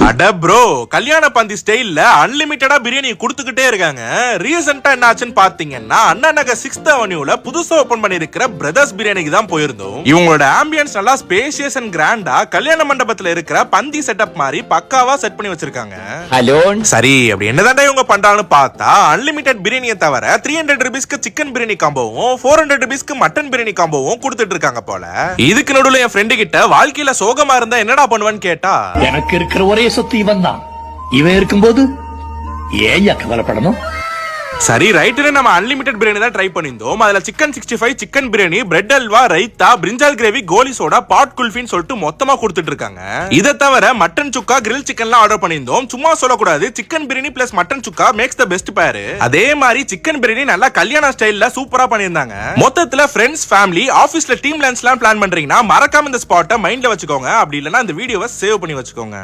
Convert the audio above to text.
அட ப்ரோ, கல்யாண பந்தி ஸ்டைல்ல அன்லிமிட்டடா பிரியாணி குடுத்துக்கிட்டே இருக்காங்க. ரீசெண்டா என்ன ஆச்சுன்னு பாத்தீங்கன்னா, அண்ணா நகர் 6th அவென்யூல புதுசா ஓபன் பண்ணிருக்கிற பிரதர்ஸ் பிரியாணிக்கு தான் போயிருந்தோம். இவங்களோட ஆம்பியன்ஸ் நல்லா ஸ்பேஷியஸ் அண்ட் கிராண்டா கல்யாண மண்டபத்துல இருக்கிற பந்தி செட்டப் மாதிரி பக்காவா செட் பண்ணி வச்சிருக்காங்க. ஹலோ, சரி அப்படி என்னதான் இவங்க பண்றாங்கன்னு பார்த்தா, அன்லிமிட்டட் பிரியாணியை தவிர 300 ரூபீஸ்க்கு சிக்கன் பிரியாணி காம்போவும் 400 ரூபீஸ்க்கு மட்டன் பிரியாணி காம்போவும் கொடுத்துட்டு இருக்காங்க போல. இதுக்கு நடுவுல என் ஃப்ரெண்டு கிட்ட வாழ்க்கையில சோகமா இருந்தா என்னடா பண்ணுவேன்னு கேட்டா, எனக்கு இருக்கிற ஒரே சொத்து இவன் தான். இவன் இருக்கும்போது ஏன் கவலைப்படணும்? சரி ரைட்டு, நம்ம அன்லிமிட்டட் பிரியாணி தான் ட்ரை பண்ணியிருந்தோம். அதுல chicken 65, chicken biryani, bread halwa, raita, brinjal gravy, goli soda, pot குல்ஃபின்னு சொல்லிட்டு மொத்தமா கொடுத்துட்டு இருக்காங்க. இதை தவிர மட்டன் சுக்கா, கிரில் சிக்கன்லாம் ஆர்டர் பண்ணியிருந்தோம். சும்மா சொல்லக்கூடாது, chicken biryani plus mutton chukka makes the best pair. அதே மாதிரி சிக்கன் பிரியாணி நல்லா கல்யாண ஸ்டைல்ல சூப்பரா பண்ணியிருந்தாங்க. மொத்தத்துல ஃப்ரெண்ட்ஸ், ஃபேமிலி, ஆபீஸ்ல டீம் லன்ச்லாம் பிளான் பண்றீங்கன்னா மறக்காம இந்த ஸ்பாட்டை மைண்ட்ல வச்சுக்கோங்க. அப்படி இல்லைன்னா இந்த வீடியோவை சேவ் பண்ணி வச்சுக்கோங்க.